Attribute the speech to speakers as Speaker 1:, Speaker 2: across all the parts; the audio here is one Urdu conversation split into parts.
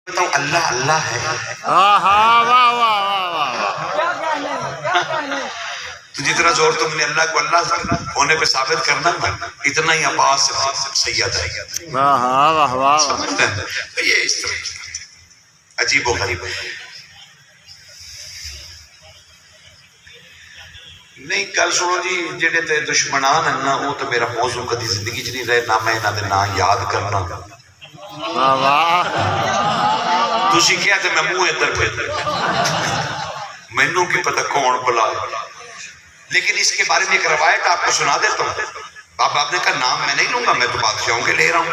Speaker 1: بتاؤ اللہ اللہ ہے. تو جتنا زور تم نے اللہ کو اللہ ہونے پہ ثابت کرنا اتنا ہی عباس سید ہے. سمجھتے ہیں یہ اس طرح عجیب و غریب نہیں. گل سنو جی، جہے تے دشمنان ہیں نا وہ تو میرا موضوع کدی زندگی چ نہیں رہے نہ میں انہاں دے نام یاد کرنا. تسی کیا تے میں منہ ادھر پھر مینوں کی پتہ کون بلا. لیکن اس کے بارے میں ایک روایت آپ کو سنا دیتا ہوں. آپ نے کہا نام میں نہیں لوں گا، میں تو بادشاہوں کے لے رہا ہوں.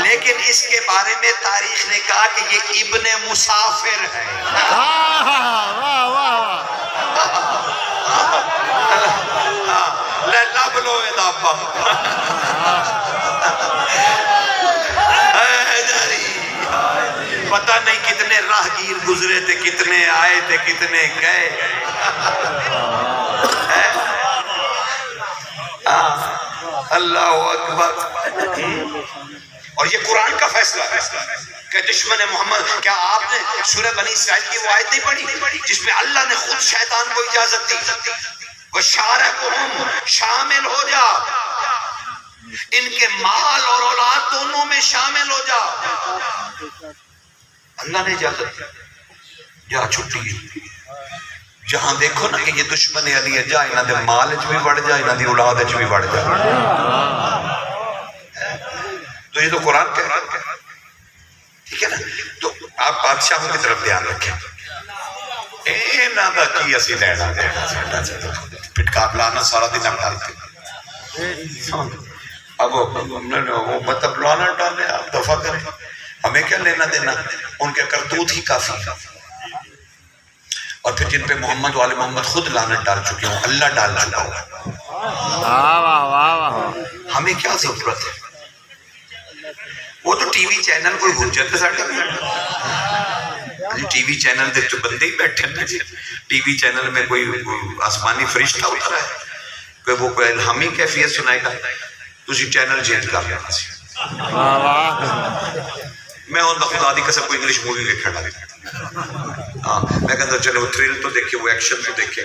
Speaker 1: لیکن اس کے بارے میں تاریخ نے کہا کہ یہ ابن مسافر ہے. لب لو ادابا پتہ نہیں کتنے راہگیر گزرے تھے، کتنے آئے تھے، کتنے گئے. اللہ اکبر. اور یہ قرآن کا فیصلہ ہے کہ دشمن محمد. کیا آپ نے سورہ بنی اسرائیل کی وہ آیت نہیں پڑھی جس میں اللہ نے خود شیطان کو اجازت دی وَشَارِكُهُمْ شامل ہو جا، ان کے مال اور اولاد دونوں میں شامل ہو جا. اللہ نے اجازت دی. جا چھٹی جہاں دیکھو نا کہ یہ دشمن علی ہے، جا انہاں دے مال وچ بھی بڑھ جا، انہاں دی اولاد وچ بھی بڑھ جا. تو یہ تو قرآن کہہ رہا ہے، ٹھیک ہے نا. تو آپ بادشاہوں کی طرف دھیان رکھیں. دا کی اسی لینا دینا پٹکا بلانا سارا دن ہم ڈالتے. اب وہ مطلب لانا ڈالے آپ دفعہ کریں، ہمیں کیا لینا دینا. ان کے کرتوت ہی کافی. اور پھر جن پہ محمد والے محمد خود لعنت ڈال چکے ہوں، اللہ ڈال چکا ہوں، ہمیں کیا ضرورت ہے. وہ تو ٹی وی چینل کوئی حجت ہے ساڑھے. ٹی وی چینل دے تو بندے ہی بیٹھے نا جی. ٹی وی چینل میں کوئی آسمانی فرشتہ اترا ہے کہ وہ کوئی الہامی کیفیت سنائے گا. تسی چینل چینج کر لینا سی. میں ہوں خدا دی قسم کوئی انگلش مووی دیکھا ڈا ہاں میں کہتا چلے وہ تھرل تو دیکھے، وہ ایکشن تو دیکھے،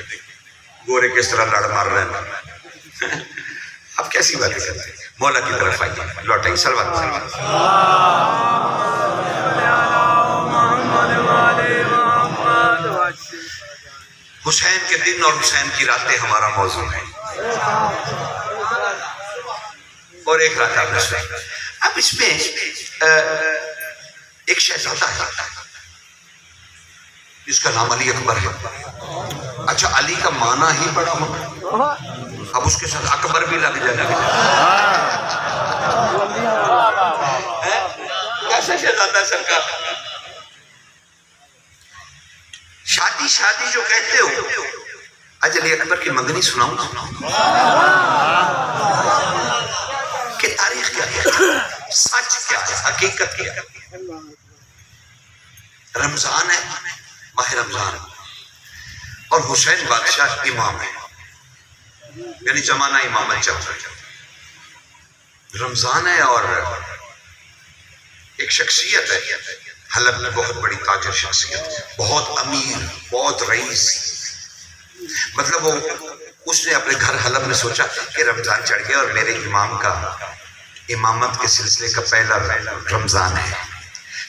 Speaker 1: گورے کس طرح لڑ مار رہے ہیں. اب کیسی باتیں کرتے ہیں. مولا کی طرف آئیے، لوٹائیں سلوات سلوات. حسین کے دن اور حسین کی راتیں ہمارا موضوع ہے. اور ایک رات آپ نے سنی. اب اس میں ایک شہزادہ ہے جس کا نام علی اکبر ہے. اچھا علی کا معنی ہی بڑا ہونا، اب اس کے ساتھ اکبر بھی لگ جائے. کیسا شہزادہ ہے سرکار. شادی شادی جو کہتے ہو، آج علی اکبر کی منگنی سناؤں کہ تاریخ کیا ہے، سچ کیا ہے، حقیقت کیا ہے. رمضان ہے، ماہ رمضان، اور حسین بادشاہ امام ہے، یعنی زمانہ امامت چل رہا ہے. رمضان ہے اور ایک شخصیت ہے حلب میں، بہت بڑی تاجر شخصیت، بہت امیر، بہت رئیس. مطلب وہ اس نے اپنے گھر حلب میں سوچا کہ رمضان چڑھ گیا اور میرے امام کا امامت کے سلسلے کا پہلا رمضان ہے،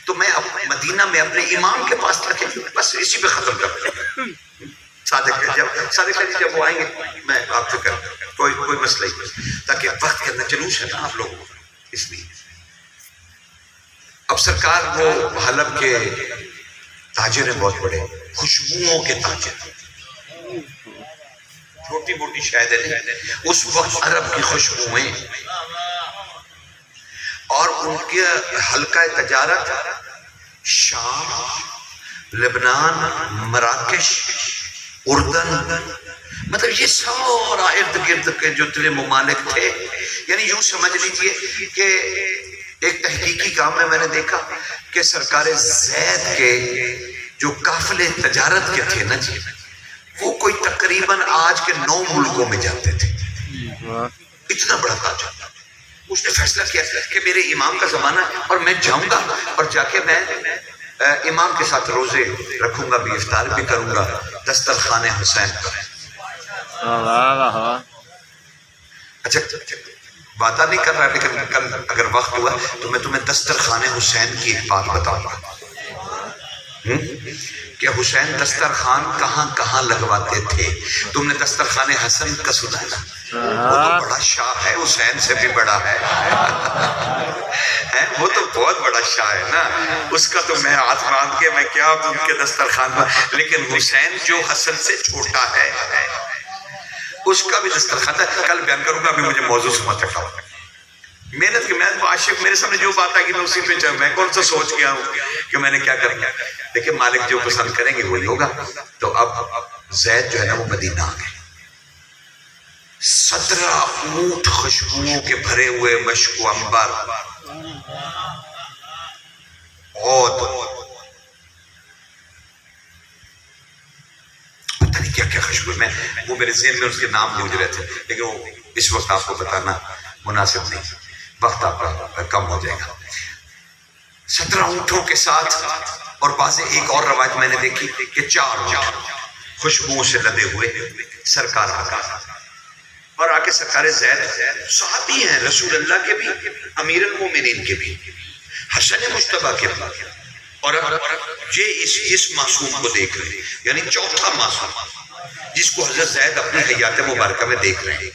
Speaker 1: تو میں مدینہ میں اپنے امام کے پاس رکھے بس اسی پہ ختم کر. صادق علی جب وہ آئیں گے میں آپ سے کر کوئی مسئلہ ہی، تاکہ وقت کے اندر جلوس ہے نا آپ لوگوں کو. اس لیے اب سرکار وہ حلب کے تاجر ہیں، بہت بڑے خوشبوؤں کے تاجر، چھوٹی موٹی شاید نہیں. اس وقت عرب کی خوشبوئیں اور ان کے حلقہ تجارت شام، لبنان، مراکش، اردن، مطلب یہ سارا ارد گرد کے جو اتنے ممالک تھے. یعنی یوں سمجھ لیجئے کہ ایک تحقیقی کام میں نے دیکھا کہ سرکار زید کے جو قافلے تجارت کے تھے نا جی، وہ کوئی تقریباً آج کے 9 ملکوں میں جاتے تھے. اتنا بڑا تاجر. اس نے فیصلہ کیا کہ میرے امام کا زمانہ ہے اور میں جاؤں گا اور جا کے میں امام کے ساتھ روزے رکھوں گا بھی، افطار بھی کروں گا دسترخوان حسین پر۔ اچھا وعدہ نہیں کر رہا، لیکن کل اگر وقت ہوا تو میں تمہیں دسترخوان حسین کی ایک بات بتاؤں گا کہ حسین دسترخوان کہاں کہاں لگواتے تھے۔ تم نے دسترخوان حسن کا سنا ہے نا، وہ تو بڑا شاہ ہے، حسین سے بھی بڑا ہے وہ تو بہت بڑا شاہ ہے نا، اس کا تو میں ہاتھ باندھ کے میں کیا ان کے دسترخوان پر، لیکن حسین جو حسن سے چھوٹا ہے اس کا بھی دسترخوان ہے۔ کل بیان کروں گا، ابھی مجھے موضوع سمجھ رکھا ہوں، محنت کی محنت عاشق میرے سامنے جو بات آئے گی میں اسی پہ چاہوں، میں کون سا سوچ گیا ہوں کہ میں نے کیا کرنا، لیکن مالک جو پسند کریں گے وہی ہوگا۔ تو اب زید جو ہے نا وہ مدینہ آ گئے، 17 اونٹ خوشبوؤں کے بھرے ہوئے، مشک و عنبر، عود، پتہ نہیں کیا کیا خوشبو، میں وہ میرے ذہن میں اس کے نام گونج رہے تھے، لیکن وہ اس وقت آپ کو بتانا مناسب نہیں، وقت آپ کا کم ہو جائے گا۔ 17 اونٹوں کے ساتھ، اور بعض ایک اور روایت میں نے دیکھی کہ 4 اونٹ خوشبوؤں سے لدے ہوئے سرکار آقا، اور آ کے سرکار زید صحابی ہیں رسول اللہ کے بھی، امیر المومنین کے بھی، حسن مجتبیٰ کے بھی، اور اب یہ اس معصوم کو دیکھ رہے ہیں، یعنی چوتھا معصوم جس کو حضرت زید اپنی حیات مبارکہ میں دیکھ رہے ہیں۔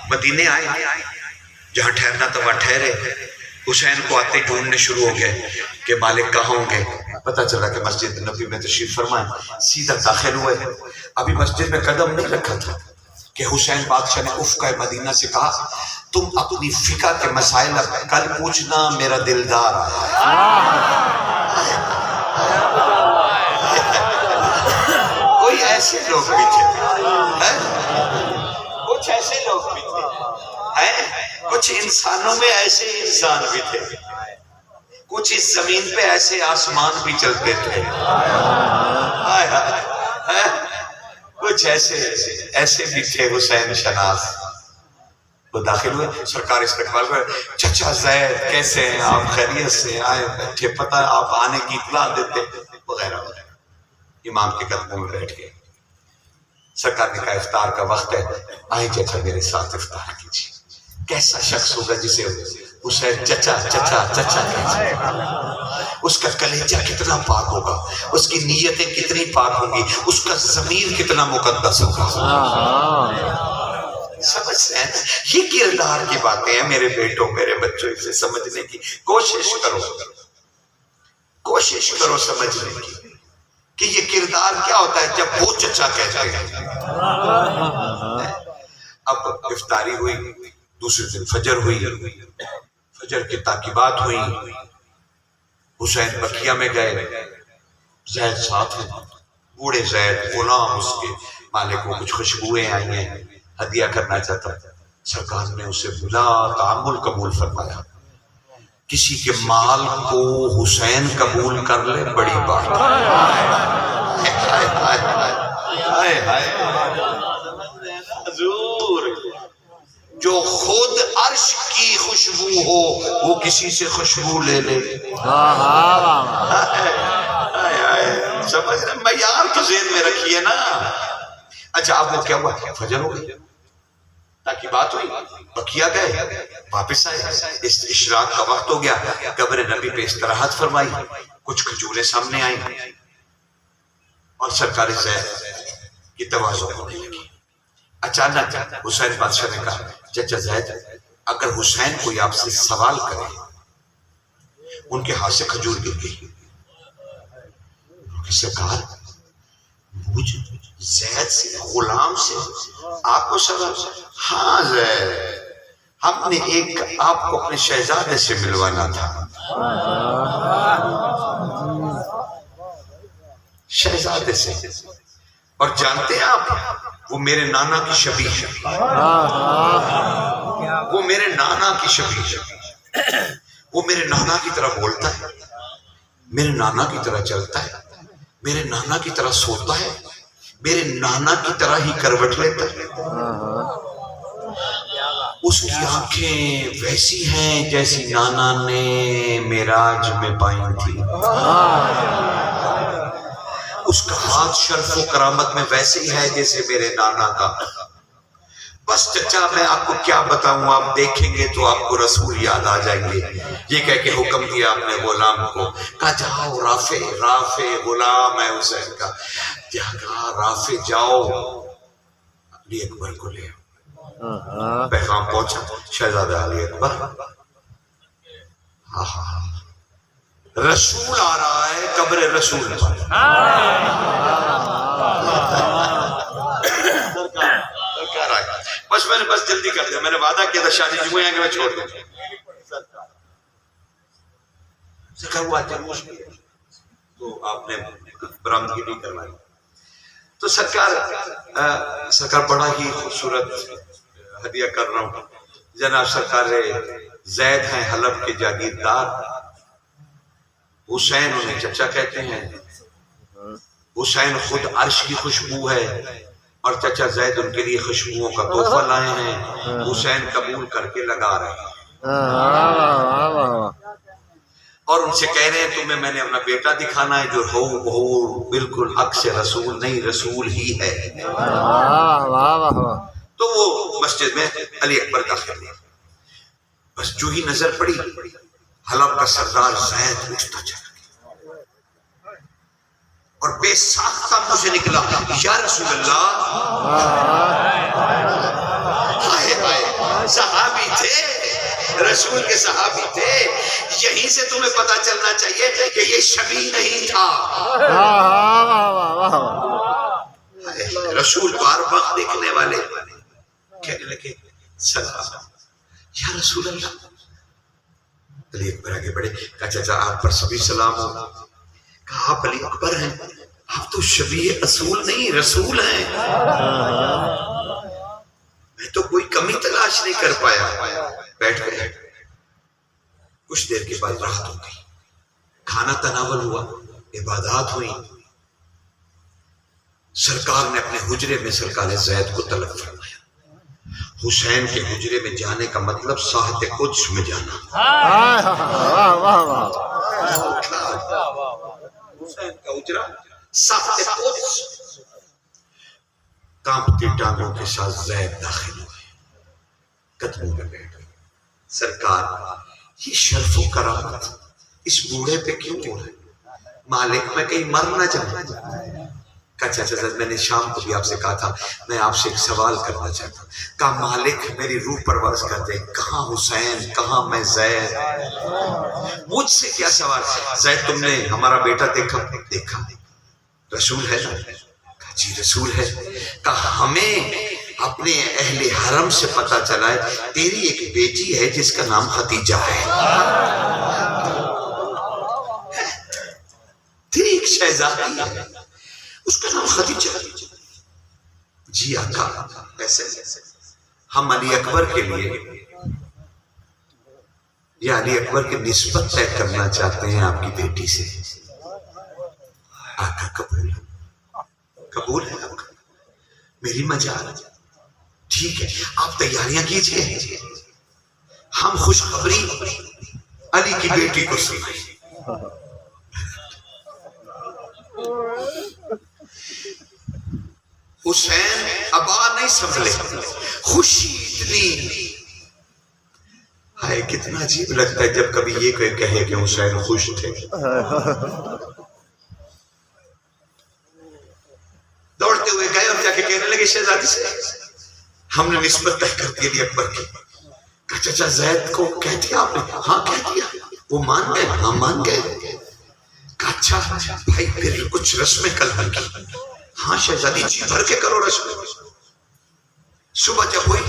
Speaker 1: مدینے آئے، جہاں ٹھہرنا تھا وہاں ٹھہرے، حسین کو آتے ڈھونڈنے شروع ہو گئے کہ مالک کہاں ہوں گے۔ پتہ چلا کہ مسجد نبی میں تشریف فرمائے، سیدھا داخل ہوئے، ابھی مسجد میں قدم نہیں رکھا تھا کہ حسین بادشاہ نے افقہ مدینہ سے کہا تم اپنی فقہ کے مسائل کل پوچھنا، میرا دلدار کوئی ایسے لوگ بھی تھے، کچھ ایسے لوگ بھی تھے، کچھ انسانوں میں ایسے انسان بھی تھے، کچھ اس زمین پہ ایسے آسمان بھی چلتے تھے، کچھ ایسے بھی تھے حسین شناس۔ وہ داخل ہوئے، سرکار استقبال کرے، چچا زید کیسے ہیں آپ، خیریت سے آئے بیٹھے، پتہ آپ آنے کی اطلاع دیتے وغیرہ وغیرہ۔ امام کے قدموں میں بیٹھ گئے، سرکار نے کہا افطار کا وقت ہے، آئے چچا میرے ساتھ افطار کیجیے۔ کیسا شخص ہوگا جسے حسین چچا چچا چچا کہتے، اس کا کلیجہ کتنا پاک ہوگا، اس کی نیتیں کتنی پاک ہوں گی، اس کا ضمیر کتنا مقدس ہوگا۔ سمجھتے ہیں یہ کردار کی باتیں ہیں میرے بیٹوں میرے بچوں، اسے سمجھنے کی کوشش کرو سمجھنے کی کہ یہ کردار کیا ہوتا ہے جب وہ چچا کہتے ہیں۔ اب افطاری ہوئی، دوسرے دن فجر ہوئی، فجر کی تعقیبات ہوئی، حسین بقیہ میں گئے، زید ساتھ ہیں، بوڑھے زید غلام اس کے مالک کو کچھ خوشبوئیں آئی ہیں، ہدیہ کرنا چاہتا ہے، سرکار نے اسے بلا تعامل قبول فرمایا۔ کسی کے مال کو حسین قبول کر لے بڑی بات حضور، جو خود عرش کی خوشبو ہو وہ کسی سے خوشبو لے لے، سمجھ رہے معیار تو ذہن میں رکھیے نا۔ اچھا اب وہ کیا ہوا، فجر ہو گئی، تاکہ بات ہوئی، بقیہ گئے، واپس آئے، اشراق کا وقت ہو گیا، قبر نبی پہ استراحت فرمائی، کچھ کھجوریں سامنے آئیں اور سرکار زید کی تواضع ہونے لگی۔ اچانک حسین بادشاہ نے کہا چچا زید اگر حسین کوئی آپ سے سوال کرے، ان کے ہاتھ سے کھجور گر گئی، سرکار مجھ زید سے غلام سے آپ کو سوال، ہاں زید ہم نے ایک آپ کو اپنے شہزادے سے ملوانا تھا، شہزادے سے، اور جانتے ہیں آپ وہ میرے نانا کی شبیہ ہے، وہ میرے نانا کی شبیہ ہے، وہ میرے نانا کی طرح بولتا ہے، میرے نانا کی طرح چلتا ہے، میرے نانا کی طرح سوتا ہے، میرے نانا کی طرح ہی کروٹ لیتا ہے۔ اس کی آنکھیں ویسی ہیں جیسی نانا نے معراج میں پائی تھی، اس کا ہاتھ شرف و کرامت میں ویسے ہی ہے جیسے میرے نانا کا۔ بس چچا میں آپ کو کیا بتاؤں، آپ دیکھیں گے تو آپ کو رسول یاد آ جائیں گے۔ یہ کہہ کے حکم دیا اپنے غلام کو، کہا جاؤ رافع غلام ہے حسین کا، کہا رافع جاؤ علی اکبر کو لے آؤ۔ پیغام پہنچا شہزادہ علی اکبر، رسول آ رہا ہے قبر رسول پر۔ بس میں نے جلدی کر دیا، میں نے وعدہ کیا تھا شادی جمعے آگے میں چھوڑ دوں۔ سکھا ہوا جلوس تو آپ نے برآمدگی نہیں کروائی، تو سرکار بڑا ہی خوبصورت ہدیہ کر رہا ہوں۔ جناب سرکار زید ہیں حلب کے جاگیردار، حسین انہیں چچا کہتے ہیں، حسین خود عرش کی خوشبو ہے اور چچا زید ان کے لیے خوشبوؤں کا تحفہ لائے ہیں، حسین قبول کر کے لگا رہے ہیں اور ان سے کہہ رہے ہیں تمہیں میں نے اپنا بیٹا دکھانا ہے جو ہو بالکل حق سے رسول نہیں، رسول ہی ہے۔ تو وہ مسجد میں علی اکبر داخل ہوا، بس جو ہی نظر پڑی حلب کا سردار زید اٹھتا چلا اور بے ساختہ منہ سے نکلا، یا رسول اللہ۔ ہائے ہائے، صحابی تھے، رسول کے صحابی تھے، یہیں سے تمہیں پتا چلنا چاہیے کہ یہ شبیہ نہیں تھا۔ رسول بار بار دیکھنے والے کہنے لگے سلام یا رسول اللہ۔ علی اکبر آگے بڑھے، کہا چچا آپ پر سبھی سلام ہو۔ کہا آپ علی اکبر ہیں، آپ تو شبیہ اصول نہیں رسول ہیں، میں تو کوئی کمی تلاش نہیں کر پایا۔ بیٹھ گئے، کچھ دیر کے بعد راحت ہو گئی، کھانا تناول ہوا، عبادات ہوئی۔ سرکار نے اپنے حجرے میں سرکار زید کو طلب فرمایا۔ حسین کے حجرے میں جانے کا مطلب ساحت قدس میں جانا۔ حسین کا حجرہ ساحت قدس۔ کانپتی ٹانگوں کے ساتھ زید داخل ہوئے، قدموں میں بیٹھ گئے۔ سرکار یہ شرف و کرامت اس بوڑھے پہ کیوں ہو رہا ہے؟ مالک میں کہیں مر نہ جاؤں۔ کہا چچا میں نے شام کو بھی آپ سے کہا تھا میں آپ سے ایک سوال کرنا چاہتا ہوں۔ کہا مالک میری روح پرواز کر دے، کہاں حسین کہاں میں زید؟ مجھ سے کیا سوال؟ زید تم نے ہمارا بیٹا دیکھا رسول ہے نا؟ کہا جی رسول ہے۔ کہا ہمیں اپنے اہل حرم سے پتا چلا ہے تیری ایک بیٹی ہے جس کا نام خدیجہ ہے، تیری ایک شہزادی ہے اس کا نام خدیجہ۔ جی آقا ایسے ہم علی اکبر کے لیے یا علی اکبر کی نسبت طے کرنا چاہتے ہیں آپ کی بیٹی سے۔ آقا قبول ہے آپ کا، میری مجال، ٹھیک ہے آپ تیاریاں کیجئے، ہم خوشخبری علی کی بیٹی کو سنائیں۔ حسین ابا نہیں سنبھلے، خوشی اتنی ہے، کتنا عجیب لگتا ہے جب کبھی یہ کوئی کہے کہ حسین خوش تھے۔ دوڑتے ہوئے گئے اور جا کے کہنے لگے شہزادی سے ہم نے نسبت طے کر دی علی اکبر کی۔ کہا چچا زید کو کہہ دیا آپ نے؟ ہاں کہہ دیا۔ وہ مان گئے؟ ہاں مان گئے۔ کہا اچھا بھائی پھر کچھ رسمیں کل ہوں گی؟ ہاں شہزادی جی بھر کے کرو رسمیں۔ صبح جب ہوئی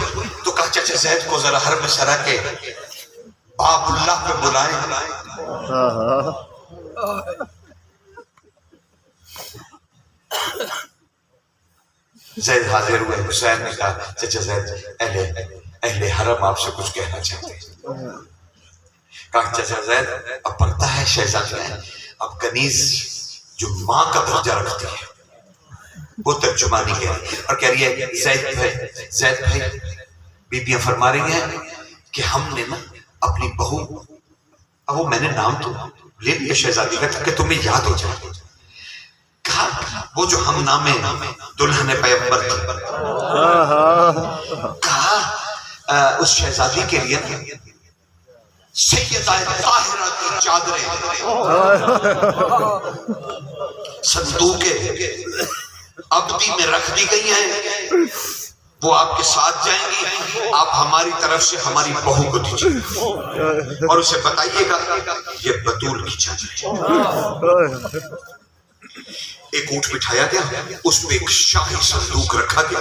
Speaker 1: تو کہا چچا زید کو ذرا حرم سرا کے باب اللہ پہ بلائیں۔ زید حاضر ہوئے، حسین نے کہا چچا زید اہل حرم آپ سے کچھ کہنا چاہتے ہیں۔ کہا چچا زید اب پڑھتا ہے شہزادی ہے، اب کنیز جو ماں کا درجہ رکھتی ہے وہ ترجمانی کہہ رہی اور کہہ رہی ہے زید بھائی بیبیاں فرما رہی ہیں کہ ہم نے نا اپنی بہو، اب وہ میں نے نام تو لے لیا شہزادی کا تاکہ تمہیں یاد ہو جائے، کہا وہ جو ہم نامے دلہن پیغمبر تھی، کہا اس شہزادی کے لیے نا سیدہ طاہرہ کی چادریں صندوق ابدی میں رکھ دی گئی ہیں، وہ آپ کے ساتھ جائیں گی، آپ ہماری طرف سے ہماری بہو کو دیجیے اور اسے بتائیے گا یہ بطول کی چادر ہے۔ ایک اونٹ بٹھایا گیا، اس پہ ایک شاہی صندوق رکھا گیا،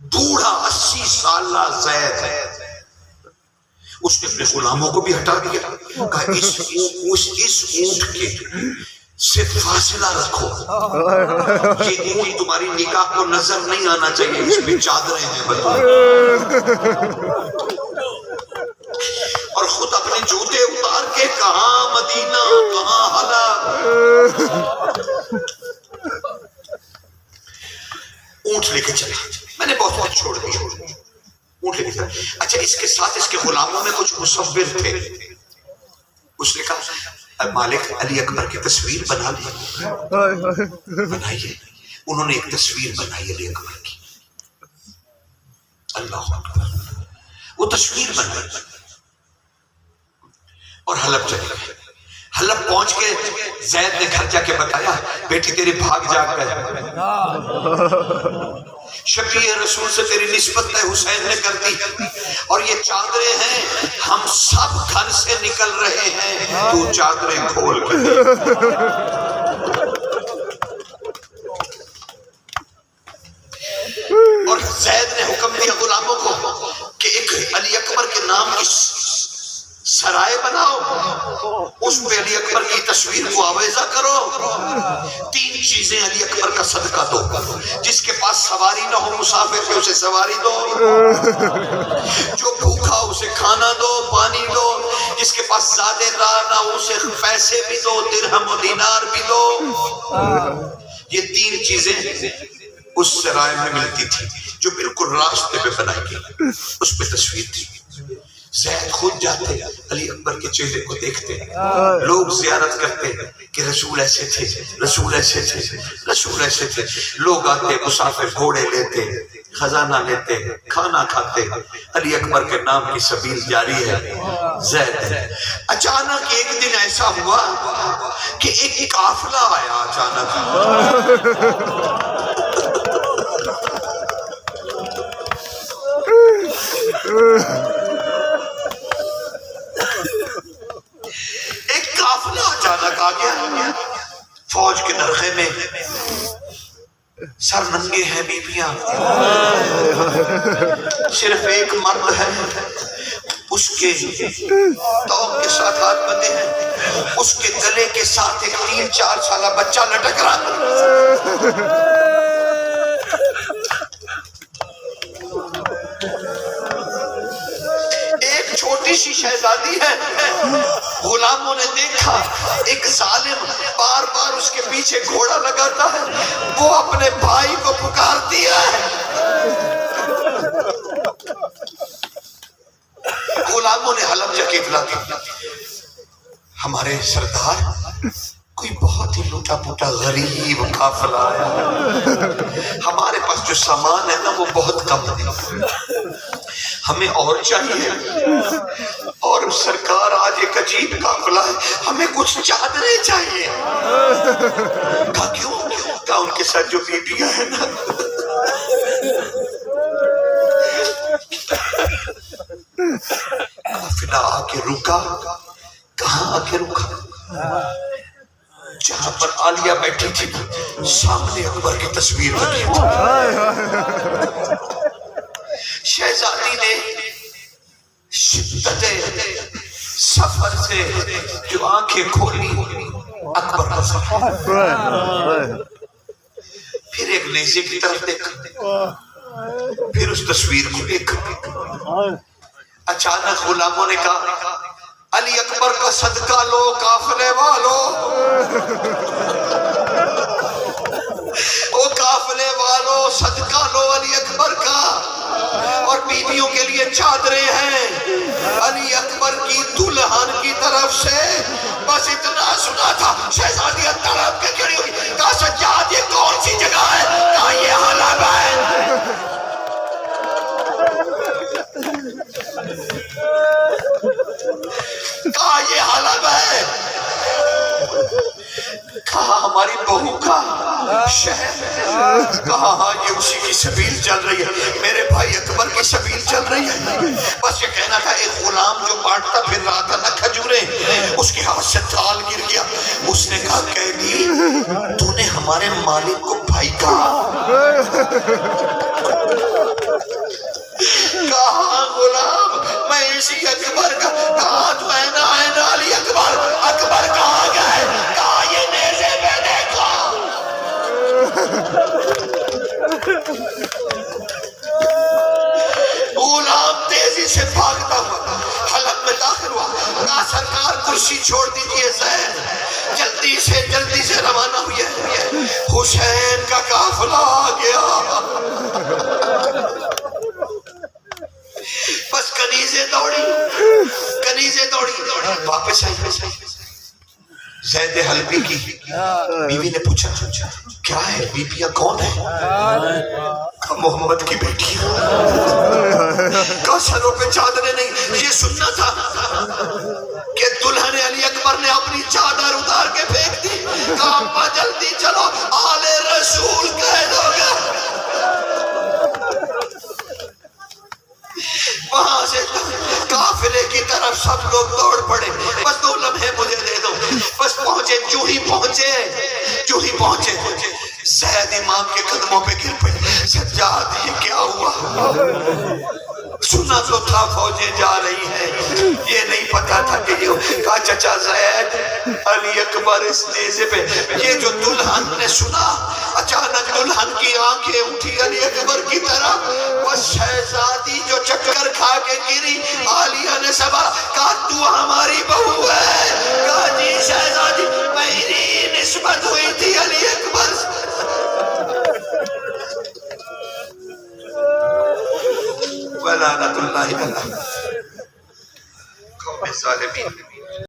Speaker 1: بوڑھا 80 سالہ زید اس نے اپنے غلاموں کو بھی ہٹا دیا، کہا اس اونٹ کے سے فاصلہ رکھو، یہ اونٹ تمہاری نکاح کو نظر نہیں آنا چاہیے، اس پہ چادریں ہیں بطول، اور خود اپنے جوتے اتار کے کہاں مدینہ کہاں حلا، اونٹ لے کے چلا، میں نے بہت وقت چھوڑ دیا، اونٹ لے کے چلا۔ اچھا اس کے ساتھ اس کے غلاموں میں کچھ مصور تھے، اس نے کہا مالک علی اکبر کی تصویر بنا لی، بنائیے، انہوں نے ایک تصویر بنائی علی اکبر کی، اللہ اکبر، وہ تصویر بنائی اور حلب چلے گئے۔ حلب پہنچ کے زید نے گھر جا کے بتایا بیٹی تیری بھاگ جاگ گئے، شفیع رسول سے تیری نسبت حسین نے کر دی، اور یہ چادریں ہیں ہم سب گھر سے نکل رہے ہیں، تو چادریں کھول کے دے۔ اور زید نے حکم دیا غلاموں کو کہ ایک علی اکبر کے نام کی سرائے بناؤ، اس پہ علی اکبر کی تصویر کو آویزہ کرو، 3 چیزیں علی اکبر کا صدقہ دو، جس کے پاس سواری نہ ہو مسافر کے اسے سواری دو، جو بھوکا اسے کھانا دو پانی دو، جس کے پاس زیادہ راہ نہ ہو اسے پیسے بھی دو، درہم و دینار بھی دو۔ یہ 3 چیزیں اس سرائے میں ملتی تھی جو بالکل راستے پہ بنائی گئی، اس پہ تصویر تھی۔ زید خود جاتے علی اکبر کے چہرے کو دیکھتے، لوگ زیارت کرتے کہ رسول ایسے تھے، رسول ایسے تھے، رسول ایسے تھے، لوگ آتے مسافر گھوڑے لیتے، خزانہ لیتے، کھانا کھاتے، علی اکبر کے نام کی سبیل جاری ہے۔ زید اچانک ایک دن ایسا ہوا کہ ایک قافلہ آیا اچانک، اچانک آ گیا، فوج کے درخے میں سر ننگے ہیں بیبیاں، صرف ایک مرد ہے، اس کے توق کے ساتھ ہاتھ بندے ہیں، اس کے گلے کے ساتھ ایک 3-4 سالہ بچہ لٹک رہا ہے۔ ایک چھوٹی سی شہزادی ہے، غلاموں نے دیکھا ایک ظالم بار بار اس کے پیچھے گھوڑا لگاتا ہے، وہ اپنے بھائی کو پکارتی ہے، غلاموں نے حلب جا کے اطلاع دی ہمارے سردار کوئی بہت ہی لوٹا پوٹا غریب قافلہ آیا ہے، ہمارے پاس جو سامان ہے نا وہ بہت کم ہے، ہمیں اور چاہیے، اور سرکار آج ایک عجیب قافلہ ہے، ہمیں کچھ چادریں چاہیے۔ کہا کیوں؟ کہا ان کے ساتھ جو بیبیاں ہیں نا، قافلہ آ کے رکا، کہاں آ کے رکا؟ جہاں پر عالیہ بیٹھی تھی سامنے اکبر کی تصویر لگی تھی۔ شہزادی نے شدت سفر سے جو آنکھیں کھولی اکبر کا پھر ایک نیزے کی طرف دیکھا، پھر اس تصویر کو دیکھا، اچانک غلاموں نے کہا علی اکبر کا صدقہ لو قافلے والو، او قافلے والو صدقہ لو علی اکبر کا۔ اور بیویوں کے لیے چادریں ہیں علی اکبر کی دلہن کی طرف سے. بس اتنا سنا تھا شہزادی تڑپ کے کھڑی ہوئی. کہا سجاد یہ کون سی جگہ ہے؟ کہا یہ حلب ہے. کہا یہ حلب ہے. کہا ہماری بہو کا شہر. کہا ہاں یہ اسی کی سبیل چل رہی ہے, میرے بھائی اکبر کی سبیل چل رہی ہے. بس یہ کہنا تھا ایک غلام جو بانٹتا پھر رہا تھا نہ کھجوریں, اس کے ہاتھ سے تھال گر گیا. اس نے کہا قیدی تو نے ہمارے مالک کو بھائی کہا. کہا غلام میں اسی اکبر کا. کہا تو ہے نا علی اکبر. اکبر کہاں گئے؟ کہا یہ نیزے میں دیکھا. غلام تیزی سے بھاگتا ہوا حلب میں داخل ہوا. کہا سرکار کرسی چھوڑ دیجئے زید. جلدی سے روانہ ہوئے. حسین کا قافلہ آ گیا. بس کنیزیں دوڑی واپس آئی. زید حلبی کی بیوی نے پوچھا کیا ہے؟ بیبیاں کون ہیں؟ محمد کی بیٹی. کہا سروں پہ چادریں نہیں. یہ سننا تھا کہ دلہن علی اکبر نے اپنی چادر اتار کے پھینک دی. کہا اماں جلدی چلو آل رسول قید ہو گئے. وہاں سے قافلے کی طرف سب لوگ دوڑ پڑے. بس 2 لمحے مجھے دے دو. بس پہنچے, جو ہی پہنچے زید امام کے قدموں پہ گر پڑے. سجاد یہ کیا ہوا؟ سنا تو تھا فوجیں جا رہی ہیں, یہ نہیں پتا تھا کہ یہ. کہا چچا زید علی اکبر اس نیزے پہ. یہ جو دلہن نے سنا اچانک دلہن کی آنکھیں اٹھی علی اکبر کی طرف. بس شہزادی جو چکر کھا کے گری, عالیہ نے سبا. کہا تو ہماری بہو ہے؟ کہا جی شہزادی میری نسبت ہوئی تھی علی اکبر سے. وَلَعْنَةُ اللَّهِ عَلَىٰ الْقَوْمِ الظَّالِمِينَ.